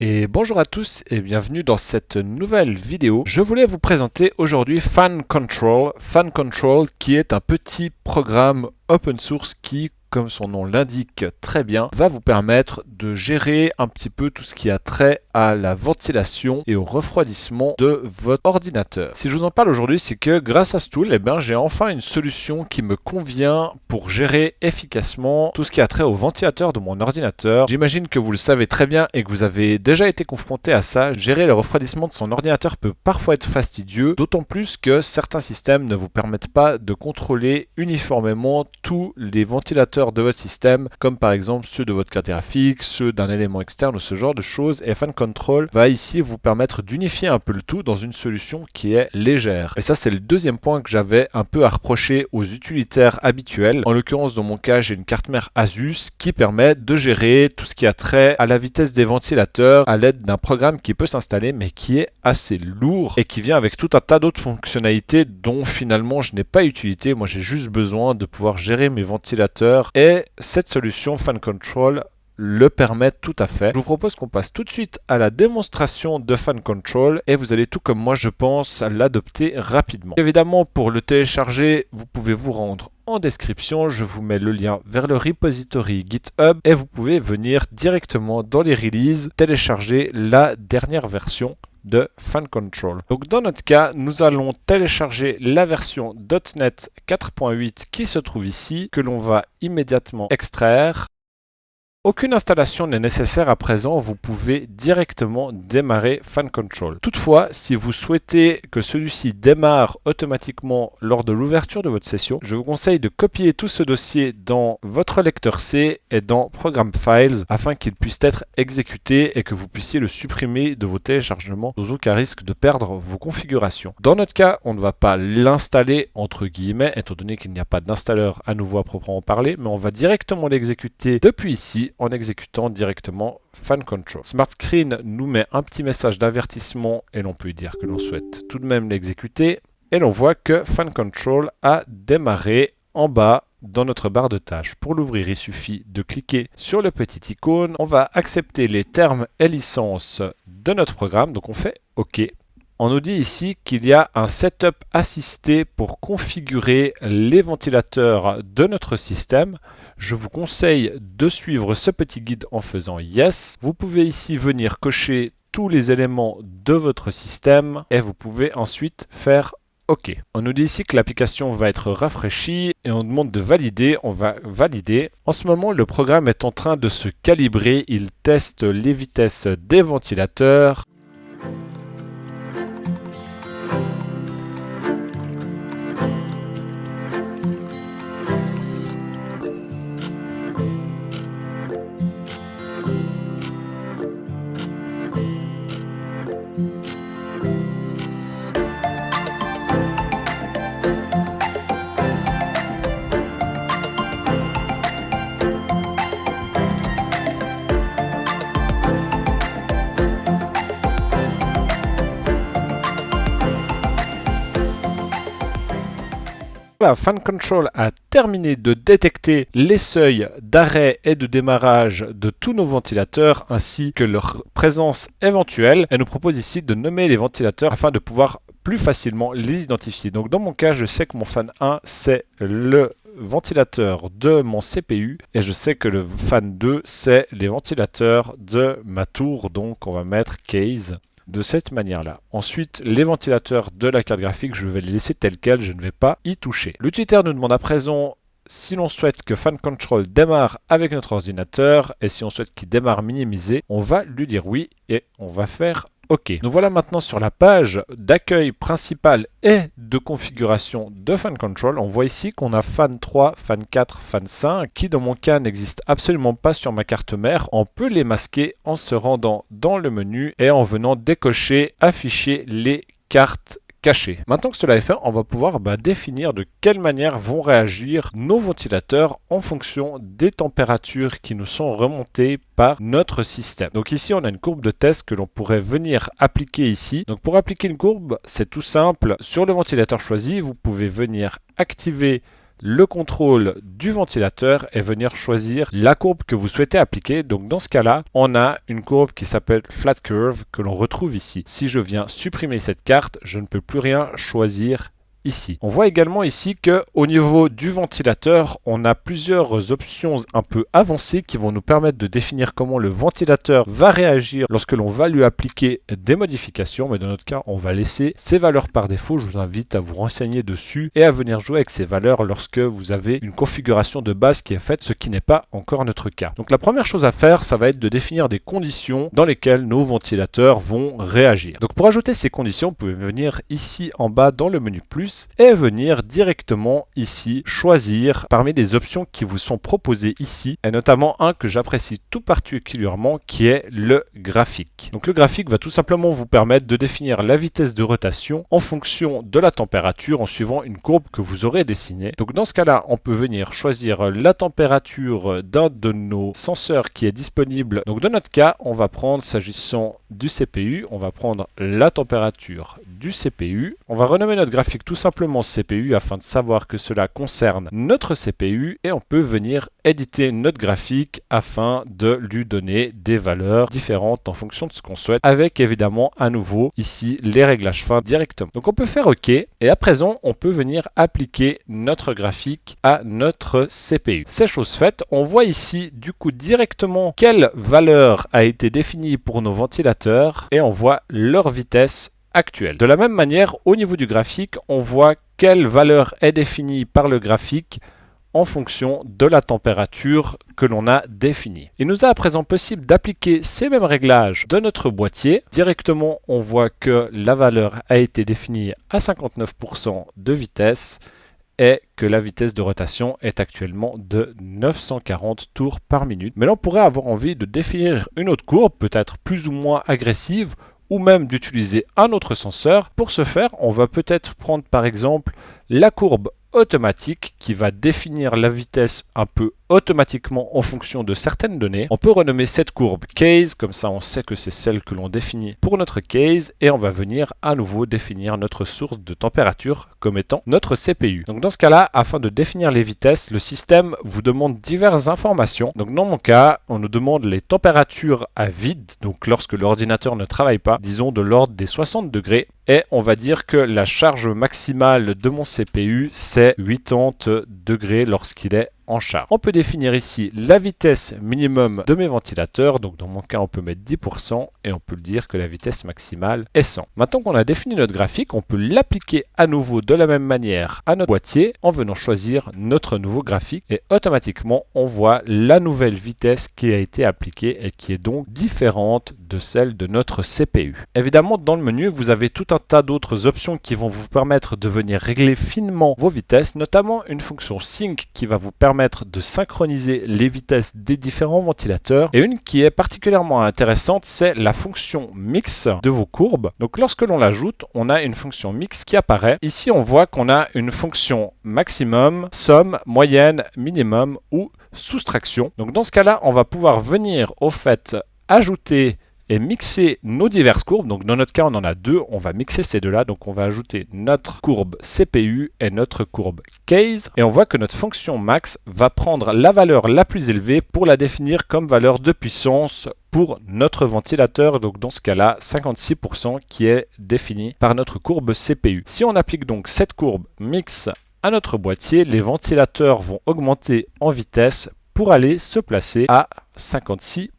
Et bonjour à tous et bienvenue dans cette nouvelle vidéo. Je voulais vous présenter aujourd'hui Fan Control. Fan Control qui est un petit programme open source qui, comme son nom l'indique très bien, va vous permettre de gérer un petit peu tout ce qui a trait à la ventilation et au refroidissement de votre ordinateur. Si je vous en parle aujourd'hui, c'est que grâce à ce tool, j'ai enfin une solution qui me convient pour gérer efficacement tout ce qui a trait au ventilateur de mon ordinateur. J'imagine que vous le savez très bien et que vous avez déjà été confronté à ça. Gérer le refroidissement de son ordinateur peut parfois être fastidieux, d'autant plus que certains systèmes ne vous permettent pas de contrôler uniformément tous les ventilateurs de votre système, comme par exemple ceux de votre carte graphique, ceux d'un élément externe ou ce genre de choses. Et Fan Control va ici vous permettre d'unifier un peu le tout dans une solution qui est légère. Et ça, c'est le deuxième point que j'avais un peu à reprocher aux utilitaires habituels. En l'occurrence, dans mon cas, j'ai une carte mère Asus qui permet de gérer tout ce qui a trait à la vitesse des ventilateurs à l'aide d'un programme qui peut s'installer mais qui est assez lourd et qui vient avec tout un tas d'autres fonctionnalités dont finalement je n'ai pas utilité. Moi, j'ai juste besoin de pouvoir gérer mes ventilateurs et cette solution Fan Control le permet tout à fait. Je vous propose qu'on passe tout de suite à la démonstration de Fan Control et vous allez tout comme moi, je pense, l'adopter rapidement. Évidemment, pour le télécharger, vous pouvez vous rendre en description. Je vous mets le lien vers le repository GitHub et vous pouvez venir directement dans les releases télécharger la dernière version de Fan Control. Donc dans notre cas, nous allons télécharger la version .NET 4.8 qui se trouve ici, que l'on va immédiatement extraire. Aucune installation n'est nécessaire à présent, vous pouvez directement démarrer Fan Control. Toutefois, si vous souhaitez que celui-ci démarre automatiquement lors de l'ouverture de votre session, je vous conseille de copier tout ce dossier dans votre lecteur C et dans Program Files afin qu'il puisse être exécuté et que vous puissiez le supprimer de vos téléchargements sans aucun risque de perdre vos configurations. Dans notre cas, on ne va pas l'installer entre guillemets, étant donné qu'il n'y a pas d'installeur à nouveau à proprement parler, mais on va directement l'exécuter depuis ici en exécutant directement Fan Control. Smart Screen nous met un petit message d'avertissement et l'on peut dire que l'on souhaite tout de même l'exécuter. Et l'on voit que Fan Control a démarré en bas dans notre barre de tâches. Pour l'ouvrir, il suffit de cliquer sur le petit icône. On va accepter les termes et licences de notre programme. Donc on fait OK. On nous dit ici qu'il y a un setup assisté pour configurer les ventilateurs de notre système. Je vous conseille de suivre ce petit guide en faisant Yes. Vous pouvez ici venir cocher tous les éléments de votre système et vous pouvez ensuite faire OK. On nous dit ici que l'application va être rafraîchie et on demande de valider. On va valider. En ce moment, le programme est en train de se calibrer. Il teste les vitesses des ventilateurs. Voilà, Fan Control a terminé de détecter les seuils d'arrêt et de démarrage de tous nos ventilateurs ainsi que leur présence éventuelle. Elle nous propose ici de nommer les ventilateurs afin de pouvoir plus facilement les identifier. Donc dans mon cas, je sais que mon fan 1 c'est le ventilateur de mon CPU et je sais que le fan 2 c'est les ventilateurs de ma tour. Donc on va mettre case de cette manière-là. Ensuite, les ventilateurs de la carte graphique, je vais les laisser tels quels, je ne vais pas y toucher. L'utilitaire nous demande à présent si l'on souhaite que Fan Control démarre avec notre ordinateur et si on souhaite qu'il démarre minimisé, on va lui dire oui et on va faire OK. Nous voilà maintenant sur la page d'accueil principale et de configuration de Fan Control. On voit ici qu'on a Fan 3, Fan 4, Fan 5 qui dans mon cas n'existent absolument pas sur ma carte mère. On peut les masquer en se rendant dans le menu et en venant décocher, afficher les cartes cachées. Maintenant que cela est fait, on va pouvoir définir de quelle manière vont réagir nos ventilateurs en fonction des températures qui nous sont remontées par notre système. Donc ici, on a une courbe de test que l'on pourrait venir appliquer ici. Donc pour appliquer une courbe, c'est tout simple. Sur le ventilateur choisi, vous pouvez venir activer le contrôle du ventilateur et venir choisir la courbe que vous souhaitez appliquer. Donc dans ce cas-là, on a une courbe qui s'appelle Flat Curve que l'on retrouve ici. Si je viens supprimer cette carte, je ne peux plus rien choisir ici. On voit également ici que au niveau du ventilateur, on a plusieurs options un peu avancées qui vont nous permettre de définir comment le ventilateur va réagir lorsque l'on va lui appliquer des modifications. Mais dans notre cas, on va laisser ces valeurs par défaut. Je vous invite à vous renseigner dessus et à venir jouer avec ces valeurs lorsque vous avez une configuration de base qui est faite, ce qui n'est pas encore notre cas. Donc la première chose à faire, ça va être de définir des conditions dans lesquelles nos ventilateurs vont réagir. Donc pour ajouter ces conditions, vous pouvez venir ici en bas dans le menu plus et venir directement ici choisir parmi les options qui vous sont proposées ici, et notamment un que j'apprécie tout particulièrement qui est le graphique. Donc le graphique va tout simplement vous permettre de définir la vitesse de rotation en fonction de la température en suivant une courbe que vous aurez dessinée. Donc dans ce cas-là, on peut venir choisir la température d'un de nos senseurs qui est disponible. Donc dans notre cas, on va prendre, s'agissant du CPU, on va prendre la température du CPU. On va renommer notre graphique tout simplement CPU afin de savoir que cela concerne notre CPU et on peut venir éditer notre graphique afin de lui donner des valeurs différentes en fonction de ce qu'on souhaite, avec évidemment à nouveau ici les réglages fins directement. Donc on peut faire OK et à présent on peut venir appliquer notre graphique à notre CPU. C'est chose faite, on voit ici du coup directement quelle valeur a été définie pour nos ventilateurs et on voit leur vitesse actuelle. De la même manière, au niveau du graphique, on voit quelle valeur est définie par le graphique en fonction de la température que l'on a définie. Il nous est à présent possible d'appliquer ces mêmes réglages de notre boîtier. Directement, on voit que la valeur a été définie à 59% de vitesse et que la vitesse de rotation est actuellement de 940 tours par minute. Mais là, on pourrait avoir envie de définir une autre courbe, peut-être plus ou moins agressive, ou même d'utiliser un autre senseur. Pour ce faire, on va peut-être prendre par exemple la courbe automatique qui va définir la vitesse un peu automatiquement en fonction de certaines données. On peut renommer cette courbe case, comme ça on sait que c'est celle que l'on définit pour notre case et on va venir à nouveau définir notre source de température comme étant notre CPU. Donc dans ce cas-là, afin de définir les vitesses, le système vous demande diverses informations. Donc dans mon cas, on nous demande les températures à vide, donc lorsque l'ordinateur ne travaille pas, disons de l'ordre des 60 degrés. Et on va dire que la charge maximale de mon CPU, c'est 80 degrés lorsqu'il est en charge. On peut définir ici la vitesse minimum de mes ventilateurs. Donc dans mon cas, on peut mettre 10% et on peut dire que la vitesse maximale est 100. Maintenant qu'on a défini notre graphique, on peut l'appliquer à nouveau de la même manière à notre boîtier en venant choisir notre nouveau graphique et automatiquement, on voit la nouvelle vitesse qui a été appliquée et qui est donc différente de celle de notre CPU. Évidemment, dans le menu, vous avez tout un tas d'autres options qui vont vous permettre de venir régler finement vos vitesses, notamment une fonction sync qui va vous permettre de synchroniser les vitesses des différents ventilateurs et une qui est particulièrement intéressante, c'est la fonction mix de vos courbes. Donc lorsque l'on l'ajoute, on a une fonction mix qui apparaît. Ici, on voit qu'on a une fonction maximum, somme, moyenne, minimum ou soustraction. Donc dans ce cas-là, on va pouvoir venir au fait ajouter et mixer nos diverses courbes. Donc dans notre cas, on en a deux, on va mixer ces deux-là. Donc on va ajouter notre courbe CPU et notre courbe case. Et on voit que notre fonction max va prendre la valeur la plus élevée pour la définir comme valeur de puissance pour notre ventilateur. Donc dans ce cas-là, 56% qui est défini par notre courbe CPU. Si on applique donc cette courbe mix à notre boîtier, les ventilateurs vont augmenter en vitesse pour aller se placer à 56%.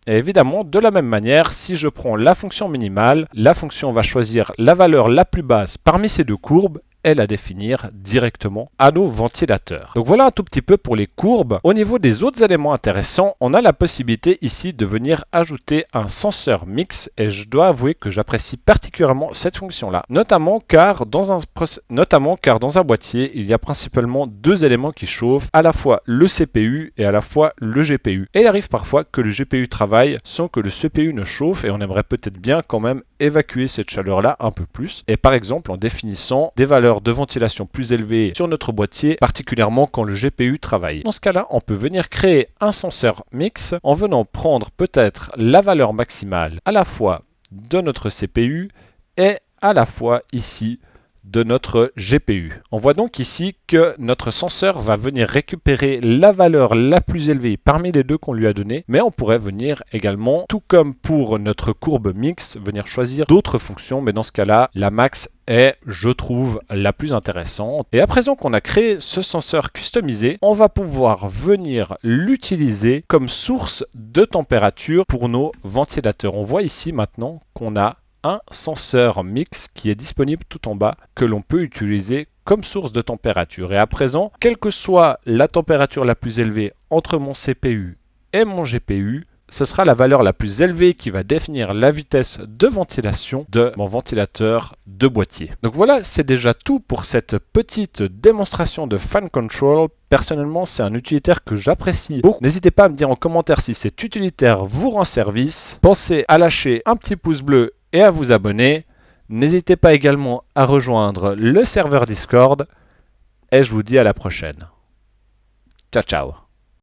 Et évidemment, de la même manière, si je prends la fonction minimale, la fonction va choisir la valeur la plus basse parmi ces deux courbes et la définir directement à nos ventilateurs. Donc voilà un tout petit peu pour les courbes. Au niveau des autres éléments intéressants, on a la possibilité ici de venir ajouter un senseur mix et je dois avouer que j'apprécie particulièrement cette fonction-là, notamment car dans un boîtier, il y a principalement deux éléments qui chauffent, à la fois le CPU et à la fois le GPU. Et il arrive parfois que le GPU travaille sans que le CPU ne chauffe et on aimerait peut-être bien quand même évacuer cette chaleur-là un peu plus. Et par exemple en définissant des valeurs de ventilation plus élevées sur notre boîtier, particulièrement quand le GPU travaille. Dans ce cas-là, on peut venir créer un senseur mix en venant prendre peut-être la valeur maximale à la fois de notre CPU et à la fois ici de notre GPU. On voit donc ici que notre senseur va venir récupérer la valeur la plus élevée parmi les deux qu'on lui a donné, mais on pourrait venir également, tout comme pour notre courbe mix, venir choisir d'autres fonctions, mais dans ce cas-là, la max est, je trouve, la plus intéressante. Et à présent qu'on a créé ce senseur customisé, on va pouvoir venir l'utiliser comme source de température pour nos ventilateurs. On voit ici maintenant qu'on a un senseur mix qui est disponible tout en bas que l'on peut utiliser comme source de température. Et à présent, quelle que soit la température la plus élevée entre mon CPU et mon GPU, ce sera la valeur la plus élevée qui va définir la vitesse de ventilation de mon ventilateur de boîtier. Donc voilà, c'est déjà tout pour cette petite démonstration de Fan Control. Personnellement, c'est un utilitaire que j'apprécie beaucoup. N'hésitez pas à me dire en commentaire si cet utilitaire vous rend service. Pensez à lâcher un petit pouce bleu et à vous abonner. N'hésitez pas également à rejoindre le serveur Discord. Et je vous dis à la prochaine. Ciao, ciao.